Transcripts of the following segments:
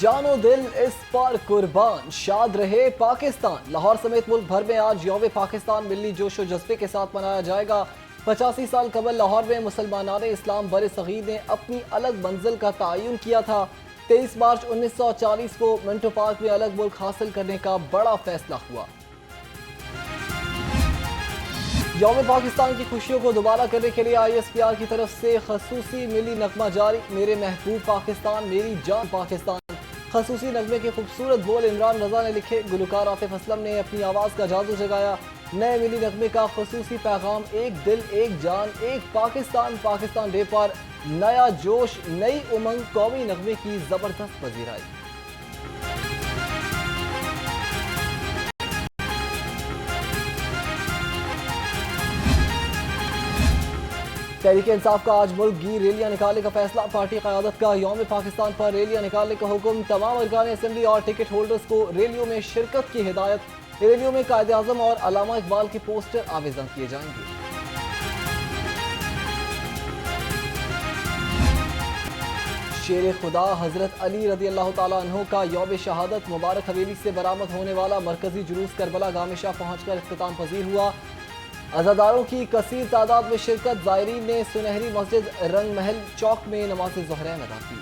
जानो दिल इस पर कुर्बान, शाद रहे पाकिस्तान। लाहौर समेत मुल्क भर में आज यौम पाकिस्तान मिली जोशो जज्बे के साथ मनाया जाएगा। 85 साल कबल लाहौर में मुसलमानान इस्लाम बर सगीर ने अपनी अलग मंजिल का तयन किया था। 23 मार्च 1940 को मिंटो पार्क में अलग मुल्क हासिल करने का बड़ा फैसला हुआ। यौम पाकिस्तान की खुशियों को दोबारा करने के लिए ISPR की तरफ से खसूसी मिली नगमा जारी। मेरे महबूब पाकिस्तान, मेरी जान पाकिस्तान। खसूसी नगमे के खूबसूरत बोल इमरान रजा ने लिखे। गुलकार आतिफ असलम ने अपनी आवाज़ का जादू जगाया। नए मिली नगमे का खसूसी पैगाम, एक दिल एक जान एक पाकिस्तान। पाकिस्तान डे पर नया जोश, नई उमंग, कौमी नगमे की जबरदस्त पजीराई। तहरीक इंसाफ का आज मुल्क की रैलियां निकालने का फैसला। पार्टी क़यादत का यौम पाकिस्तान पर रैलियां निकालने का हुक्म। तमाम अरकान असेंबली और टिकट होल्डर्स को रैलियों में शिरकत की हिदायत। रैलियों में कायदे आज़म और अल्लामा इकबाल के पोस्टर आवेज़न किए जाएंगे। शेर खुदा हजरत अली रज़ी अल्लाह तआला अन्हु का यौम शहादत। मुबारक हवेली से बरामद होने वाला मरकजी जुलूस करबला गाह में शाह पहुँच कर इख्तिताम पजीर हुआ। अज़ादारों की कसीर तादाद में शिरकत। ज़ायरीन ने सुनहरी मस्जिद रंग महल चौक में नमाज ज़ोहरैन अदा की।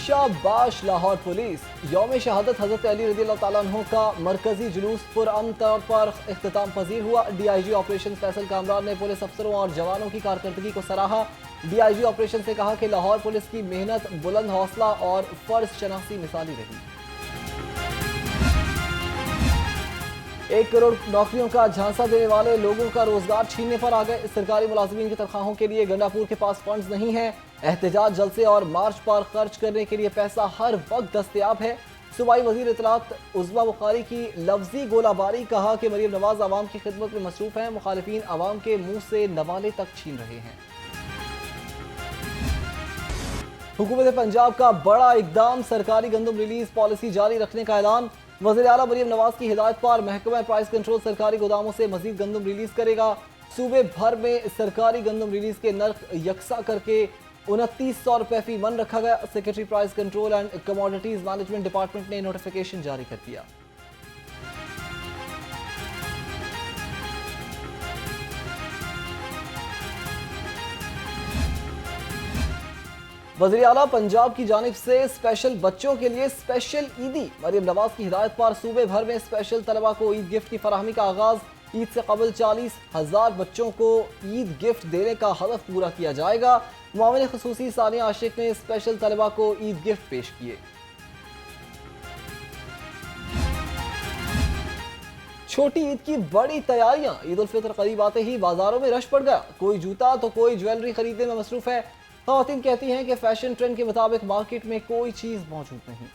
शाबाश लाहौर पुलिस। यौम शहादत हजरत अली रज़ी अल्लाह तआला अन्हु का मरकजी जुलूस पुरअमन तौर पर इख्तिताम पजीर हुआ। DIG ऑपरेशन फैसल कामरान ने पुलिस अफसरों और जवानों की कारकर्दगी को सराहा। DIG ऑपरेशन से कहा कि लाहौर पुलिस की मेहनत, बुलंद हौसला और फर्ज शनासी मिसाली रही। 1 करोड़ नौकरियों का झांसा देने वाले लोगों का रोजगार छीनने पर आ गए। सरकारी मुलाजिमीन की तनख्वाहों के लिए गंडापुर के पास फंड्स नहीं है। एहतजाज, जलसे और मार्च पर खर्च करने के लिए पैसा हर वक्त दस्तयाब है। सूबाई वजीर इत्तलात उज़्मा बुखारी की लफ्जी गोलाबारी। कहा कि मरीम नवाज आवाम की खिदमत में मसरूफ हैं। मुखालिफिन आवाम के मुंह से नवाले तक छीन रहे हैं। हुकूमत पंजाब का बड़ा इकदाम, सरकारी गंदम रिलीज पॉलिसी जारी रखने का ऐलान। वज़ीर आला मरीम नवाज की हिदायत पर महकमा प्राइस कंट्रोल सरकारी गोदामों से मजीद गंदम रिलीज करेगा। सूबे भर में सरकारी गंदम रिलीज के नर्क यकसा करके 2900 रुपये फी मन रखा गया। Secretary price control and commodities management department ने नोटिफिकेशन जारी कर दिया। वज़ीर आला पंजाब की जानिब से स्पेशल बच्चों के लिए स्पेशल ईदी। मरीम नवाज की हिदायत पर सूबे भर में स्पेशल तलबा को ईद गिफ्ट की फराहमी का आगाज। ईद से कबल 40,000 बच्चों को ईद गिफ्ट देने का हदफ पूरा किया जाएगा। मुआविन खुसूसी सानिया आशिक ने स्पेशल तलबा को ईद गिफ्ट पेश किए। छोटी ईद की बड़ी तैयारियां। ईद उल फितर करीब आते ही बाजारों में रश पड़ गया। कोई जूता तो कोई ज्वेलरी खरीदने में मसरूफ है। ख़वातीन कहती हैं कि फैशन ट्रेंड के मुताबिक मार्केट में कोई चीज मौजूद नहीं।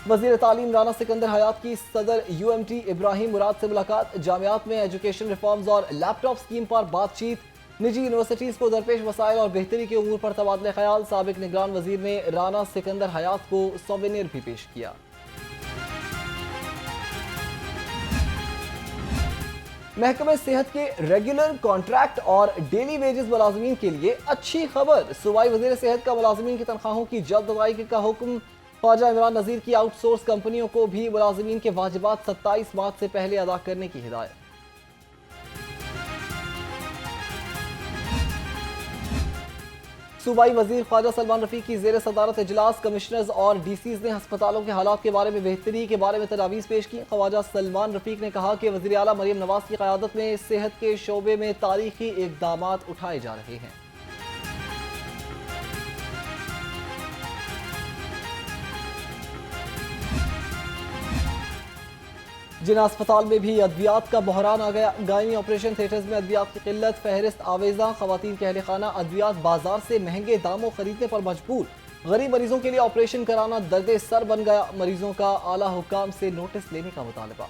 वज़ीर तालीम राना सिकंदर हयात की सदर UMT इब्राहिम मुराद से मुलाकात। जामियात में एजुकेशन रिफॉर्म्स और लैपटॉप स्कीम पर बातचीत। निजी यूनिवर्सिटीज को दरपेश वसाइल और बेहतरी के उमूर पर तबादला ख्याल। साबिक निगरान वजीर ने राना सिकंदर हयात को सोवेनियर भी पेश किया। महकमे सेहत के रेगुलर, कॉन्ट्रैक्ट और डेली वेजेस मुलाजमीन के लिए अच्छी खबर। सूबाई वजीर सेहत का मुलाजमीन की तनख्वाहों की जल्द अदायगी का हुक्म। ख्वाजा इमरान नज़ीर की आउटसोर्स कंपनियों को भी मुलाजमीन के वाजिबात 27 मार्च से पहले अदा करने की हिदायत। सूबाई वजीर ख्वाजा सलमान रफीक की जेर सदारत इजलास। कमिश्नर्स और DCs ने अस्पतालों के हालात के बारे में बेहतरी के बारे में तजावीज़ पेश की। ख्वाजा सलमान रफीक ने कहा कि वज़ीर आला मरीम नवाज की क़यादत में सेहत के शोबे में तारीखी इक़दामात उठाए जा रहे हैं। जिन अस्पताल में भी अद्वियात का बहरान आ गया। गायनी ऑपरेशन थिएटर्स में अद्वियात की किल्लत। फहरिस्त आवेजा। खवातीन के अहले खाना अद्वियात बाजार से महंगे दामों खरीदने पर मजबूर। गरीब मरीजों के लिए ऑपरेशन कराना दर्द सर बन गया। मरीजों का आला हुकाम से नोटिस लेने का मुतालबा।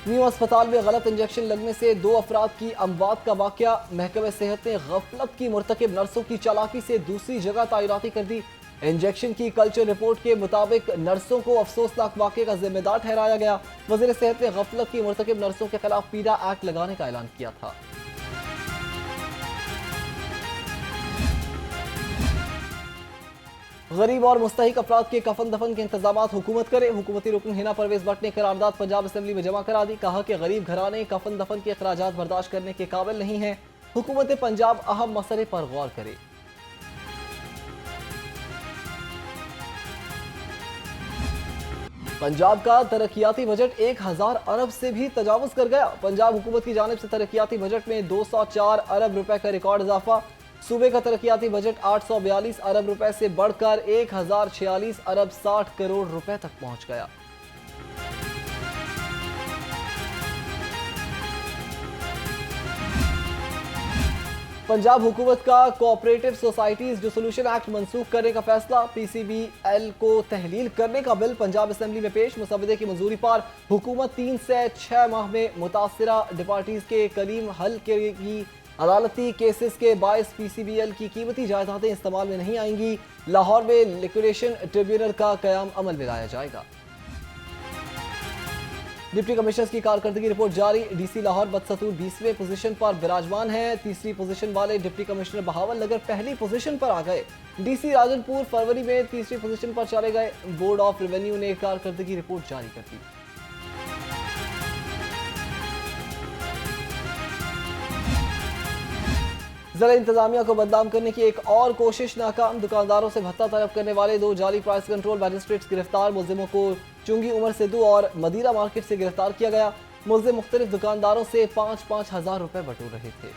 न्यू अस्पताल में गलत इंजेक्शन लगने से 2 अफराद की अमवात का वाकया। महकमे सेहत ने गफलत की मुर्तकिब नर्सों की चालाकी से दूसरी जगह तैनाती कर दी। इंजेक्शन की कल्चर रिपोर्ट के मुताबिक नर्सों को अफसोसनाक वाकये का जिम्मेदार ठहराया गया। वजीर सेहत ने गफलत की मुर्तकिब नर्सों के खिलाफ पीडा एक्ट लगाने का ऐलान किया था। गरीब और मुस्तहिक अफराद के कफन दफन के इंतजाम हुकूमत करे। हुकूमती रुकन हिना परवेज भट्ट ने करारदाद पंजाब असेंबली में जमा करा दी। कहा कि गरीब घराने कफन दफन के अखराजात बर्दाश्त करने के काबिल नहीं है। हुकूमत पंजाब अहम मसले पर गौर करे। पंजाब का तरक्याती बजट 1000 अरब से भी तजावुज कर गया। पंजाब हुकूमत की जानिब से तरक्याती बजट में 204 अरब रुपए का रिकॉर्ड इजाफा। सूबे का तरक्याती बजट 842 अरब रुपए से बढ़कर 1046 अरब 60 करोड़ रुपए तक पहुंच गया। पंजाब हुकूमत का कोऑपरेटिव सोसाइटीज डिसोल्यूशन एक्ट मंसूख करने का फैसला। पीसीबीएल को तहलील करने का बिल पंजाब असेंबली में पेश। मुसवदे की मंजूरी पर हुकूमत 3 से 6 माह में मुतासिरा डिपार्टीज के कलीम हल करेगी। अदालती केसेस के बायस पीसीबीएल की कीमती जायदादें इस्तेमाल में नहीं आएंगी। लाहौर में लिक्विडेशन ट्रिब्यूनल का कयाम अमल में लाया जाएगा। डिप्टी कमिश्नर की कारकर्दगी रिपोर्ट जारी। डीसी लाहौर बदसतूर 20वें पोजीशन पर विराजमान है। तीसरी पोजीशन वाले डिप्टी कमिश्नर बहावल नगर पहली पोजीशन पर आ गए। डीसी राजनपुर फरवरी में तीसरी पोजीशन पर चले गए। बोर्ड ऑफ रेवेन्यू ने कारकर्दगी रिपोर्ट जारी कर दी। जिला इंतजामिया को बदनाम करने की एक और कोशिश नाकाम। दुकानदारों से भत्ता तलब करने वाले 2 जाली प्राइस कंट्रोल मैजिस्ट्रेट्स गिरफ्तार। मुलजिमों को चुंगी उमर सिद्धू और मदीरा मार्केट से गिरफ्तार किया गया। मुलजिम मुख्तलिफ दुकानदारों से 5-5 हजार रुपए बटोर रहे थे।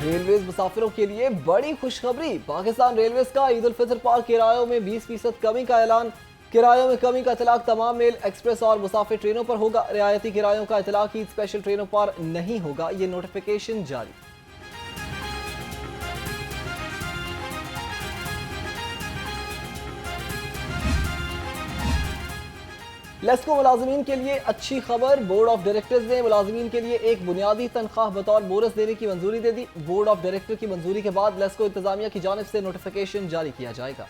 रेलवेज मुसाफिरों के लिए बड़ी खुशखबरी। पाकिस्तान रेलवेज का ईद उल फितर पर किरायों में 20% कमी का ऐलान। किरायों में कमी का इतलाक तमाम मेल एक्सप्रेस और मुसाफिर ट्रेनों पर होगा। रियायती किरायों का इतलाक ईद स्पेशल ट्रेनों पर नहीं होगा। ये नोटिफिकेशन जारी। लेस्को मुलाजमीन के लिए अच्छी खबर। बोर्ड ऑफ डायरेक्टर्स ने मुलाजमीन के लिए एक बुनियादी तनख्वाह बतौर बोनस देने की मंजूरी दे दी। बोर्ड ऑफ डायरेक्टर की मंजूरी के बाद लेस्को इंतजामिया की जानिब से नोटिफिकेशन जारी किया जाएगा।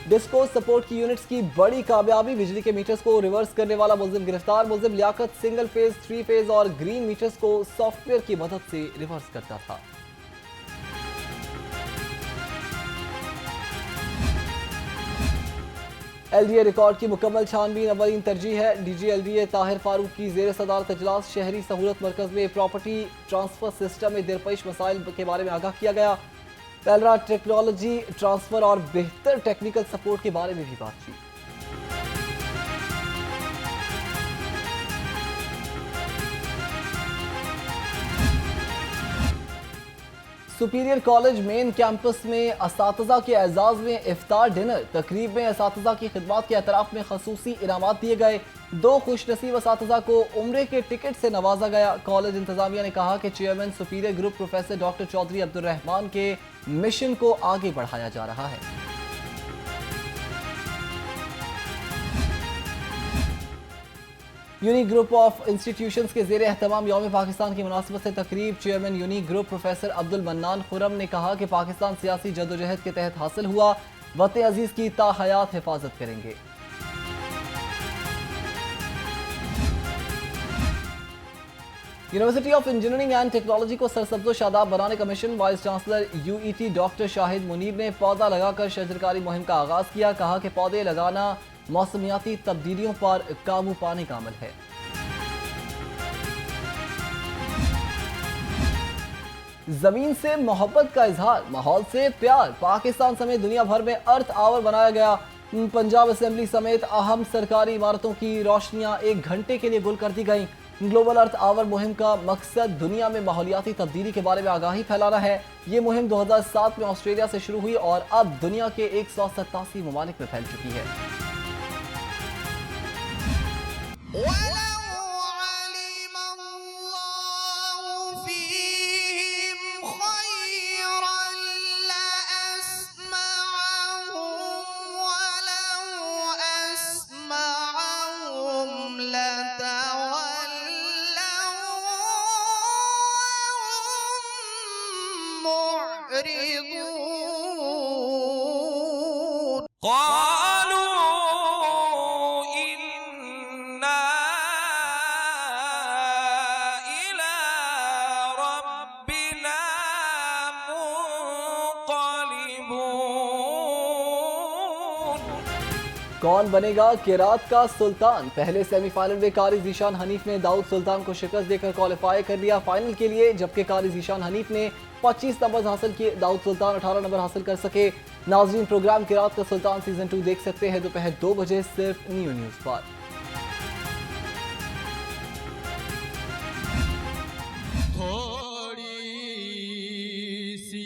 डिस्को सपोर्ट की यूनिट्स की बड़ी कामयाबी। बिजली के मीटर्स को रिवर्स करने वाला मुलजिम गिरफ्तार। मुलजिम लियाकत सिंगल फेज, 3 फेज और ग्रीन मीटर्स को सॉफ्टवेयर की मदद से रिवर्स करता था। एलडीए रिकॉर्ड की मुकम्मल छानबीन अवलीन तरजीह है। डीजी एलडीए ताहिर फारूक की जेर सदारत इजलास। शहरी सहूलत मरकज में प्रॉपर्टी ट्रांसफर सिस्टम में दरपेश मसाइल के बारे में आगाह किया गया। पैलरा टेक्नोलॉजी ट्रांसफर और बेहतर टेक्निकल सपोर्ट के बारे में भी बातचीत। सुपीरियर कॉलेज मेन कैंपस में असातिज़ा के एजाज में इफ्तार डिनर। तकरीब में असातिज़ा की खिदमत के एतराफ में खसूसी इनामात दिए गए। 2 खुशनसीब असातिज़ा को उम्रे के टिकट से नवाजा गया। कॉलेज इंतजामिया ने कहा कि chairman superior group professor doctor Chaudhary Abdul Rahman के मिशन को आगे बढ़ाया जा रहा है। यूनिक ग्रुप ऑफ इंस्टीट्यूशंस के जेर एहतमाम यौम पाकिस्तान की मुनासिबत से तकरीब। Chairman unique group professor Abdul mannan Khurram ने कहा कि पाकिस्तान सियासी जदोजहद के तहत हासिल हुआ। वतन अजीज की ताहयात हिफाजत करेंगे। University of engineering and technology को सरसब्ज़ो शादाब बनाने का mission. Vice chancellor UET doctor Shahid Munir ने पौधा लगाकर शजरकारी मुहिम का आगाज किया। कहा कि पौधे लगाना मौसमियाती तब्दीलियों पर काबू पाने का अमल है। जमीन से मोहब्बत का इजहार, माहौल से प्यार। पाकिस्तान समेत दुनिया भर में अर्थ आवर बनाया गया। पंजाब असेंबली समेत अहम सरकारी इमारतों की रोशनियां 1 घंटे के लिए गुल कर दी गई। ग्लोबल अर्थ आवर मुहिम का मकसद दुनिया में माहौलियाती तब्दीली के बारे में आगाही फैलाना है। ये मुहिम 2007 में ऑस्ट्रेलिया से शुरू हुई और अब दुनिया के 187 ममालिक में फैल चुकी है। वलौ अलिम अल्लाहु फीहिम खैरन लअस्मअहुम वलौ अस्मअहुम लतवल्लौ मुअरिदून क़ालू इन्ना इला रब्बिना मुन्क़लिबून। कौन बनेगा किरात का सुल्तान? पहले सेमीफाइनल में कारी जीशान हनीफ ने दाऊद सुल्तान को शिकस्त देकर क्वालिफाई कर लिया फाइनल के लिए, जबकि कारी जीशान हनीफ ने 25 नंबर हासिल किए। दाऊद सुल्तान 18 नंबर हासिल कर सके। नाजरीन, प्रोग्राम किरात का सुल्तान सीजन 2 देख सकते हैं दोपहर 2 बजे सिर्फ न्यू न्यूज़ पर। थोड़ी सी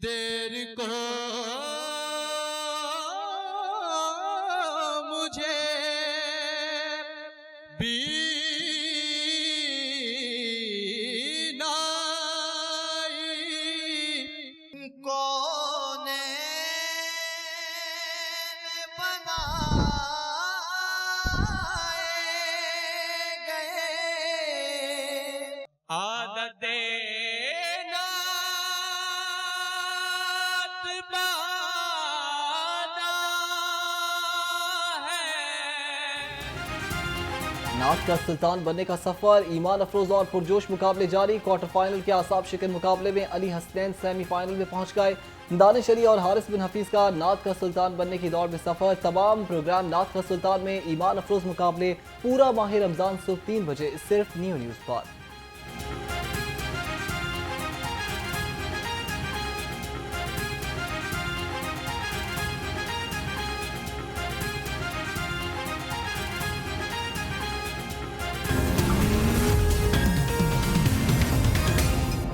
देर को मुझे बीनाई कोने बनाए गए आदते नात बाना है। नात का सुल्तान बनने का सफर, ईमान अफरोज और पुरजोश मुकाबले जारी। क्वार्टर फाइनल के आसाब शिकन मुकाबले में अली हसनैन सेमीफाइनल में पहुंच गए। दानिश अली और हारिस बिन हफीज का नात का सुल्तान बनने की दौड़ में सफर। तमाम प्रोग्राम नात का सुल्तान में ईमान अफरोज मुकाबले पूरा माह रमजान सुबह 3 बजे सिर्फ न्यू न्यूज़ पर।